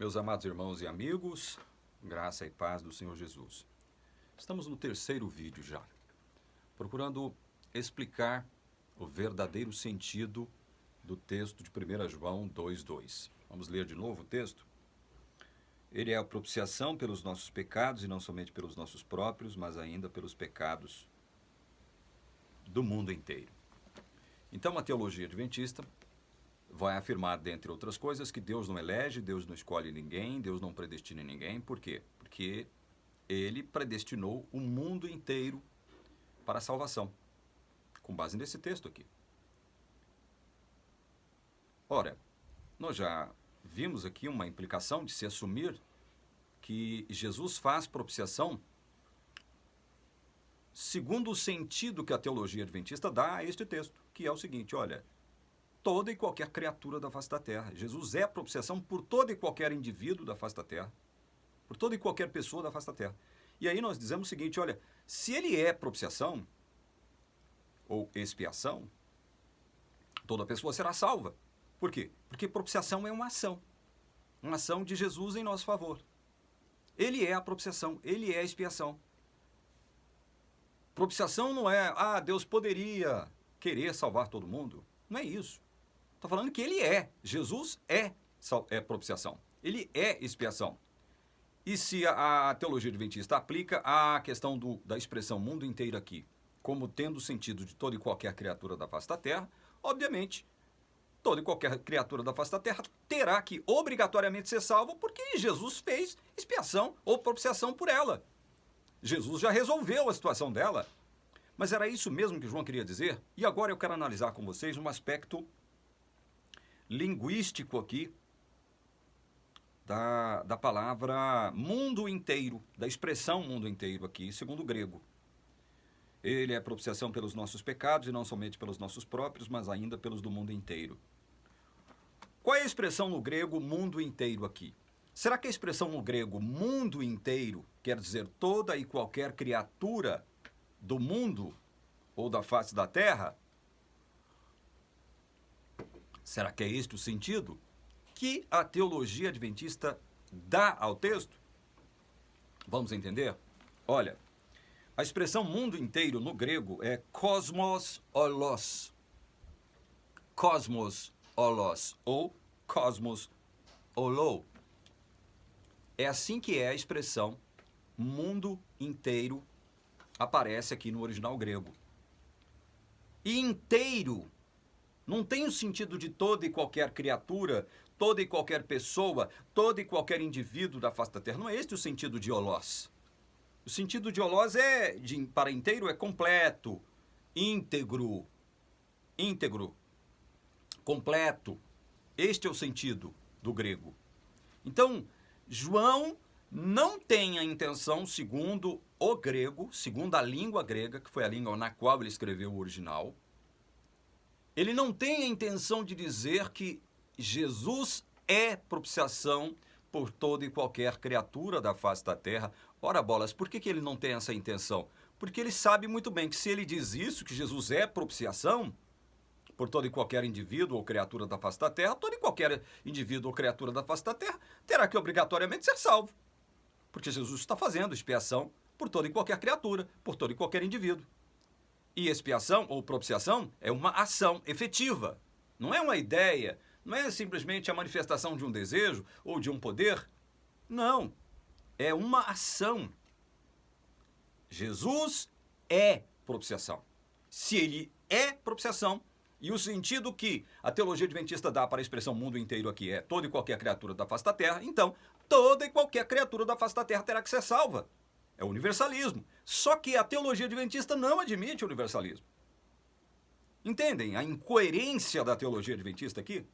Meus amados irmãos e amigos, graça e paz do Senhor Jesus. Estamos no terceiro vídeo já, procurando explicar o verdadeiro sentido do texto de 1 João 2,2. Vamos ler de novo o texto? Ele é a propiciação pelos nossos pecados, e não somente pelos nossos próprios, mas ainda pelos pecados do mundo inteiro. Então, a teologia adventista vai afirmar, dentre outras coisas, que Deus não elege, Deus não escolhe ninguém, Deus não predestina ninguém. Por quê? Porque Ele predestinou o mundo inteiro para a salvação, com base nesse texto aqui. Ora, nós já vimos aqui uma implicação de se assumir que Jesus faz propiciação segundo o sentido que a teologia adventista dá a este texto, que é o seguinte: olha, toda e qualquer criatura da face da terra. Jesus é a propiciação por todo e qualquer indivíduo da face da terra, por toda e qualquer pessoa da face da terra. E aí nós dizemos o seguinte: olha, se ele é propiciação ou expiação, toda pessoa será salva. Por quê? Porque propiciação é uma ação de Jesus em nosso favor. Ele é a propiciação, ele é a expiação. Propiciação não é, Deus poderia querer salvar todo mundo. Não é isso. Está falando que ele é. Jesus é propiciação. Ele é expiação. E se a teologia adventista aplica a questão da expressão mundo inteiro aqui, como tendo o sentido de toda e qualquer criatura da face da terra, obviamente, toda e qualquer criatura da face da terra terá que obrigatoriamente ser salva, porque Jesus fez expiação ou propiciação por ela. Jesus já resolveu a situação dela. Mas era isso mesmo que João queria dizer? E agora eu quero analisar com vocês um aspecto linguístico aqui da palavra mundo inteiro, da expressão mundo inteiro aqui, segundo o grego. Ele é propiciação pelos nossos pecados, e não somente pelos nossos próprios, mas ainda pelos do mundo inteiro. Qual é a expressão no grego mundo inteiro aqui? Será que a expressão no grego mundo inteiro quer dizer toda e qualquer criatura do mundo ou da face da terra? Será que é este o sentido que a teologia adventista dá ao texto? Vamos entender? Olha, a expressão mundo inteiro no grego é cosmos olos. Cosmos olos ou cosmos olou. É assim que é a expressão mundo inteiro aparece aqui no original grego. E inteiro não tem o sentido de toda e qualquer criatura, toda e qualquer pessoa, todo e qualquer indivíduo da face da terra. Não é este o sentido de holós. O sentido de holós para inteiro é completo, íntegro, completo. Este é o sentido do grego. Então, João não tem a intenção, segundo o grego, segundo a língua grega, que foi a língua na qual ele escreveu o original, ele não tem a intenção de dizer que Jesus é propiciação por toda e qualquer criatura da face da terra. Ora bolas, por que ele não tem essa intenção? Porque ele sabe muito bem que se ele diz isso, que Jesus é propiciação por todo e qualquer indivíduo ou criatura da face da terra, todo e qualquer indivíduo ou criatura da face da terra terá que obrigatoriamente ser salvo. Porque Jesus está fazendo expiação por toda e qualquer criatura, por todo e qualquer indivíduo. E expiação ou propiciação é uma ação efetiva. Não é uma ideia, não é simplesmente a manifestação de um desejo ou de um poder. Não, é uma ação. Jesus é propiciação. Se ele é propiciação, e o sentido que a teologia adventista dá para a expressão mundo inteiro aqui é toda e qualquer criatura da face da terra, então toda e qualquer criatura da face da terra terá que ser salva. É o universalismo. Só que a teologia adventista não admite o universalismo. Entendem a incoerência da teologia adventista aqui?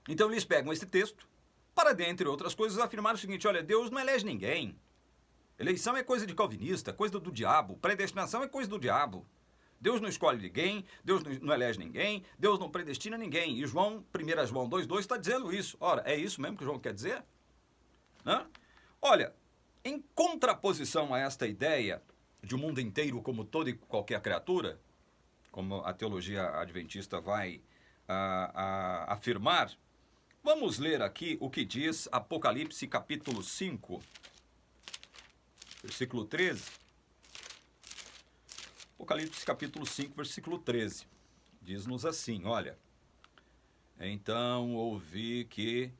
Então eles pegam esse texto para, dentre outras coisas, afirmar o seguinte: olha, Deus não elege ninguém. Eleição é coisa de calvinista, coisa do diabo. Predestinação é coisa do diabo. Deus não escolhe ninguém, Deus não elege ninguém, Deus não predestina ninguém. E 1 João 2,2 está dizendo isso. Ora, é isso mesmo que João quer dizer? Hã? Olha, em contraposição a esta ideia de um mundo inteiro como toda e qualquer criatura, como a teologia adventista vai afirmar, Vamos ler aqui o que diz Apocalipse capítulo 5, versículo 13. Apocalipse capítulo 5, versículo 13. Diz-nos assim, olha. Então ouvi que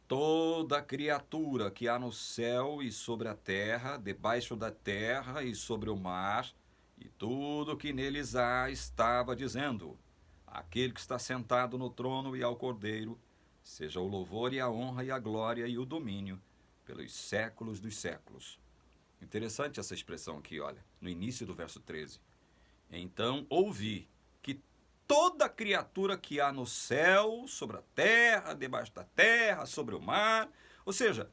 toda criatura que há no céu e sobre a terra, debaixo da terra e sobre o mar, e tudo que neles há, estava dizendo: aquele que está sentado no trono e ao Cordeiro, seja o louvor e a honra e a glória e o domínio pelos séculos dos séculos. Interessante essa expressão aqui, olha, no início do verso 13. Então ouvi que toda criatura que há no céu, sobre a terra, debaixo da terra, sobre o mar. Ou seja,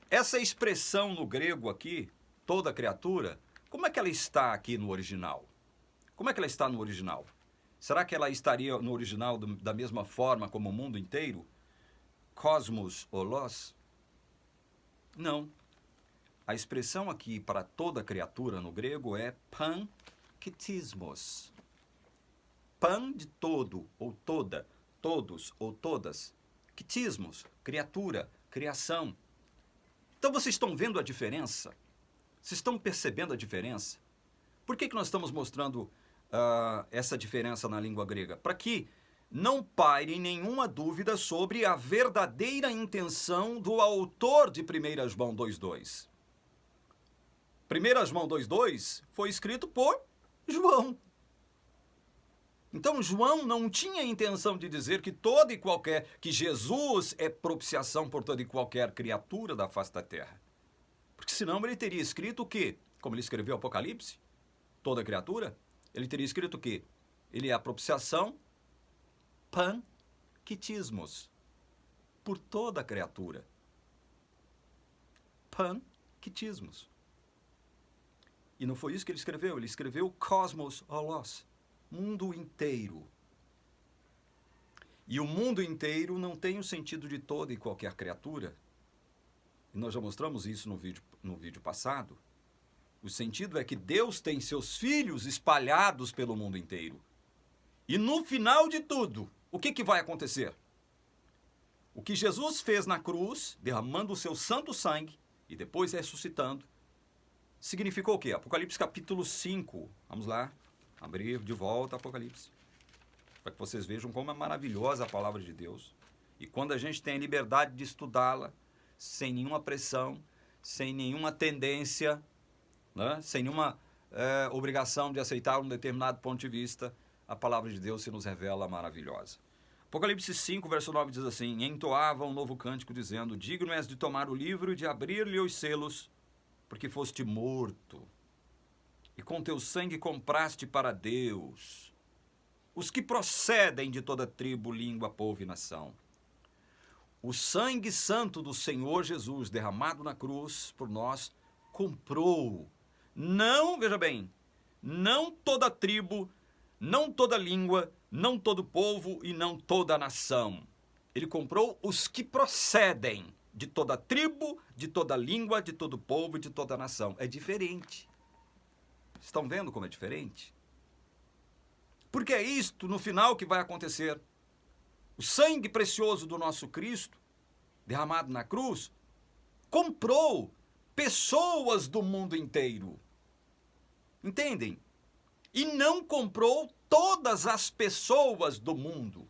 essa expressão no grego aqui, toda criatura, como é que ela está aqui no original? Como é que ela está no original? Será que ela estaria no original da mesma forma como o mundo inteiro? Cosmos holos? Não. A expressão aqui para toda criatura no grego é pankitismos. Pan de todo ou toda, todos ou todas. Quitismos, criatura, criação. Então vocês estão vendo a diferença? Vocês estão percebendo a diferença? Por que nós estamos mostrando essa diferença na língua grega? Para que não paire nenhuma dúvida sobre a verdadeira intenção do autor de 1 João 2,2. 1 João 2,2 foi escrito por João. Então João não tinha a intenção de dizer que Jesus é propiciação por toda e qualquer criatura da face da terra. Porque senão ele teria escrito o quê? Como ele escreveu Apocalipse, toda criatura, ele teria escrito o quê? Ele é a propiciação pankitismos, por toda criatura. Pankitismos. E não foi isso que ele escreveu cosmos holos, mundo inteiro. E o mundo inteiro não tem o sentido de toda e qualquer criatura. E nós já mostramos isso no vídeo passado. O sentido é que Deus tem seus filhos espalhados pelo mundo inteiro. E no final de tudo, o que vai acontecer? O que Jesus fez na cruz, derramando o seu santo sangue e depois ressuscitando, significou o quê? Apocalipse capítulo 5. Vamos lá, abrir de volta Apocalipse, para que vocês vejam como é maravilhosa a palavra de Deus. E quando a gente tem a liberdade de estudá-la, sem nenhuma pressão, sem nenhuma tendência, né? Sem nenhuma obrigação de aceitar um determinado ponto de vista, a palavra de Deus se nos revela maravilhosa. Apocalipse 5, verso 9 diz assim: entoava um novo cântico dizendo: digno és de tomar o livro e de abrir-lhe os selos, porque foste morto, e com teu sangue compraste para Deus os que procedem de toda tribo, língua, povo e nação. O sangue santo do Senhor Jesus, derramado na cruz por nós, comprou, não, veja bem, não toda tribo, não toda língua, não todo povo e não toda nação. Ele comprou os que procedem de toda tribo, de toda língua, de todo povo e de toda nação. É diferente. Estão vendo como é diferente? Porque é isto, no final, que vai acontecer. O sangue precioso do nosso Cristo, derramado na cruz, comprou pessoas do mundo inteiro. Entendem? E não comprou todas as pessoas do mundo.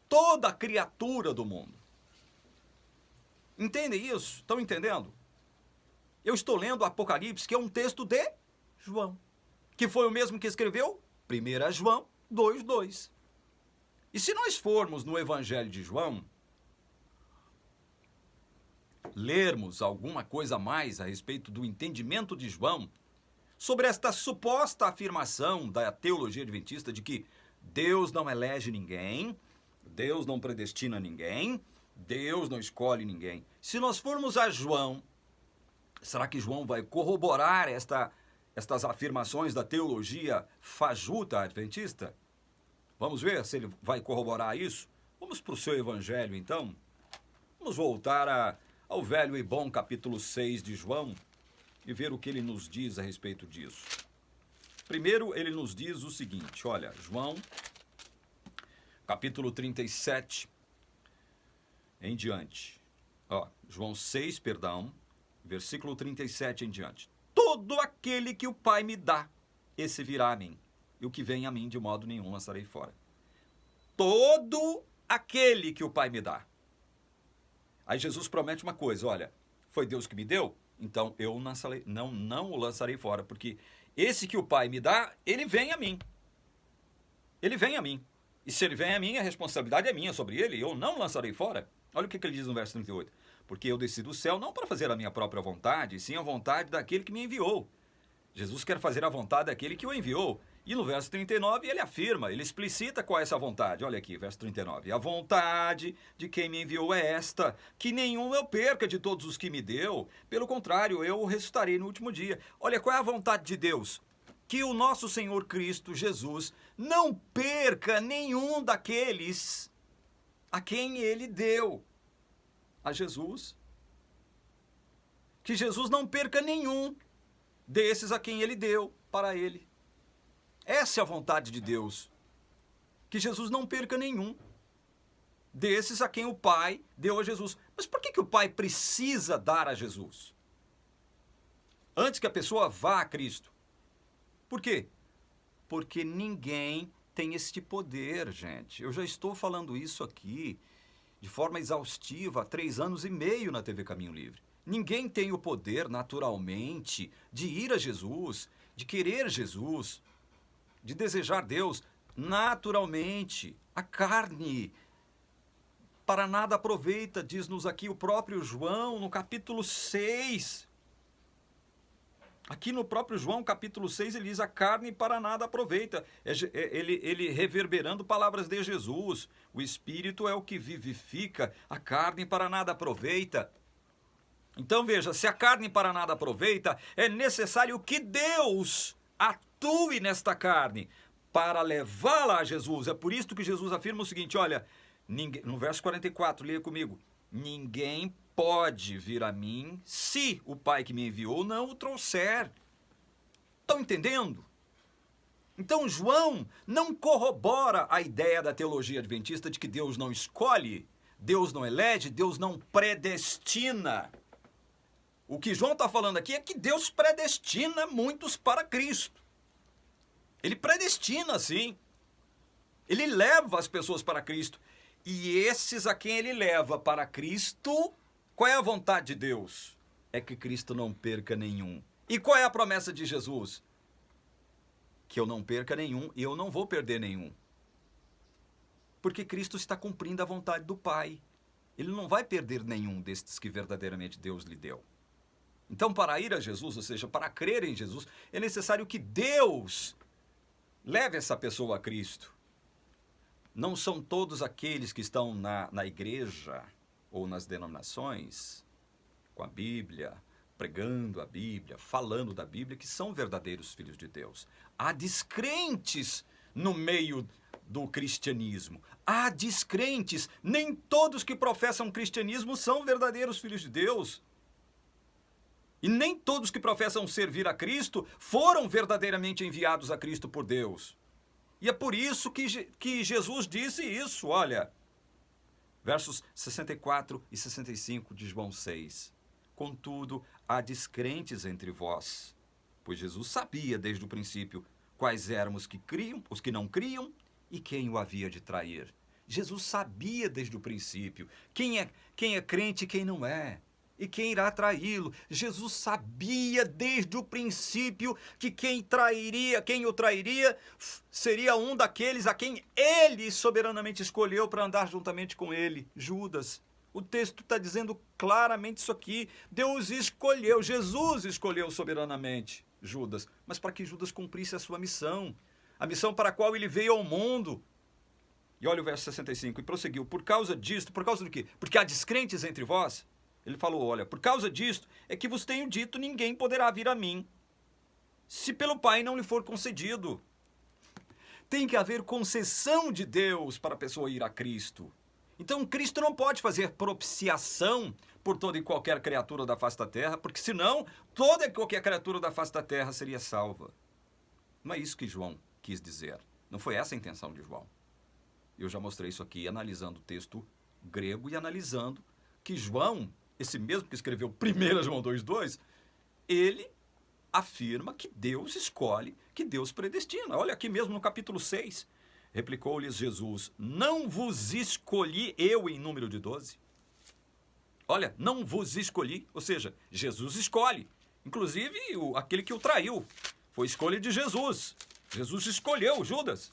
Toda criatura do mundo. Entendem isso? Estão entendendo? Eu estou lendo Apocalipse, que é um texto de João, que foi o mesmo que escreveu 1 João 2,2. E se nós formos no Evangelho de João, lermos alguma coisa a mais a respeito do entendimento de João sobre esta suposta afirmação da teologia adventista de que Deus não elege ninguém, Deus não predestina ninguém, Deus não escolhe ninguém. Se nós formos a João, será que João vai corroborar estas afirmações da teologia fajuta adventista? Vamos ver se ele vai corroborar isso? Vamos para o seu evangelho, então. Vamos voltar ao velho e bom capítulo 6 de João e ver o que ele nos diz a respeito disso. Primeiro, ele nos diz o seguinte, olha, João, capítulo 37, em diante. Ó, João 6, perdão, versículo 37 em diante. Todo aquele que o Pai me dá, esse virá a mim. E o que vem a mim, de modo nenhum lançarei fora. Todo aquele que o Pai me dá. Aí Jesus promete uma coisa, olha, foi Deus que me deu, então eu não o lançarei fora, porque esse que o Pai me dá, ele vem a mim. Ele vem a mim. E se ele vem a mim, a responsabilidade é minha sobre ele, eu não o lançarei fora. Olha o que ele diz no verso 38. Porque eu desci do céu não para fazer a minha própria vontade, sim a vontade daquele que me enviou. Jesus quer fazer a vontade daquele que o enviou. E no verso 39 ele afirma, ele explicita qual é essa vontade. Olha aqui, verso 39. A vontade de quem me enviou é esta, que nenhum eu perca de todos os que me deu. Pelo contrário, eu o ressuscitarei no último dia. Olha, qual é a vontade de Deus? Que o nosso Senhor Cristo Jesus não perca nenhum daqueles a quem ele deu. A Jesus. Que Jesus não perca nenhum desses a quem ele deu para ele. Essa é a vontade de Deus. Que Jesus não perca nenhum desses a quem o Pai deu a Jesus. Mas por que o Pai precisa dar a Jesus? Antes que a pessoa vá a Cristo. Por quê? Porque ninguém tem este poder, gente. Eu já estou falando isso aqui de forma exaustiva há 3 anos e meio na TV Caminho Livre. Ninguém tem o poder, naturalmente, de ir a Jesus, de querer Jesus, de desejar Deus, naturalmente. A carne para nada aproveita, diz-nos aqui o próprio João, no capítulo 6. Aqui no próprio João, capítulo 6, ele diz: a carne para nada aproveita. Ele reverberando palavras de Jesus. O Espírito é o que vivifica, a carne para nada aproveita. Então veja, se a carne para nada aproveita, é necessário que Deus atue nesta carne para levá-la a Jesus. É por isso que Jesus afirma o seguinte, olha, no verso 44, leia comigo. Ninguém pode vir a mim se o Pai que me enviou não o trouxer. Estão entendendo? Então João não corrobora a ideia da teologia adventista de que Deus não escolhe, Deus não elege, Deus não predestina. O que João está falando aqui é que Deus predestina muitos para Cristo. Ele predestina, sim. Ele leva as pessoas para Cristo. E esses a quem ele leva para Cristo, qual é a vontade de Deus? É que Cristo não perca nenhum. E qual é a promessa de Jesus? Que eu não perca nenhum e eu não vou perder nenhum. Porque Cristo está cumprindo a vontade do Pai. Ele não vai perder nenhum destes que verdadeiramente Deus lhe deu. Então, para ir a Jesus, ou seja, para crer em Jesus, é necessário que Deus leve essa pessoa a Cristo. Não são todos aqueles que estão na igreja ou nas denominações, com a Bíblia, pregando a Bíblia, falando da Bíblia, que são verdadeiros filhos de Deus. Há descrentes no meio do cristianismo. Há descrentes. Nem todos que professam cristianismo são verdadeiros filhos de Deus. E nem todos que professam servir a Cristo foram verdadeiramente enviados a Cristo por Deus. E é por isso que Jesus disse isso, olha. Versos 64 e 65 de João 6. Contudo, há descrentes entre vós, pois Jesus sabia desde o princípio quais eram os que criam, os que não criam e quem o havia de trair. Jesus sabia desde o princípio quem é crente e quem não é. E quem irá traí-lo. Jesus sabia desde o princípio que quem o trairia, seria um daqueles a quem ele soberanamente escolheu para andar juntamente com ele, Judas. O texto está dizendo claramente isso aqui. Deus escolheu, Jesus escolheu soberanamente Judas, mas para que Judas cumprisse a sua missão, a missão para a qual ele veio ao mundo. E olha o verso 65, e prosseguiu, por causa disto, por causa do quê? Porque há descrentes entre vós. Ele falou, olha, por causa disto é que vos tenho dito, ninguém poderá vir a mim, se pelo Pai não lhe for concedido. Tem que haver concessão de Deus para a pessoa ir a Cristo. Então Cristo não pode fazer propiciação por toda e qualquer criatura da face da terra, porque senão toda e qualquer criatura da face da terra seria salva. Não é isso que João quis dizer. Não foi essa a intenção de João. Eu já mostrei isso aqui analisando o texto grego e analisando que João, esse mesmo que escreveu 1 João 2,2, ele afirma que Deus escolhe, que Deus predestina. Olha aqui mesmo no capítulo 6, replicou-lhes Jesus, não vos escolhi eu em número de 12? Olha, não vos escolhi, ou seja, Jesus escolhe. Inclusive, aquele que o traiu, foi escolha de Jesus. Jesus escolheu Judas.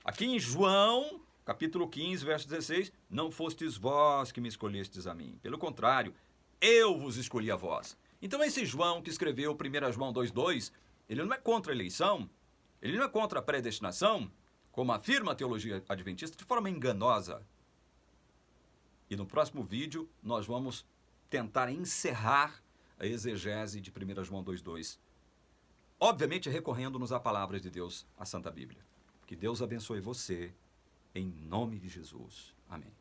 Aqui em João, capítulo 15, verso 16, não fostes vós que me escolhestes a mim. Pelo contrário, eu vos escolhi a vós. Então esse João que escreveu 1 João 2,2, ele não é contra a eleição, ele não é contra a predestinação, como afirma a teologia adventista, de forma enganosa. E no próximo vídeo nós vamos tentar encerrar a exegese de 1 João 2,2. Obviamente recorrendo-nos à palavra de Deus, a Santa Bíblia. Que Deus abençoe você, em nome de Jesus. Amém.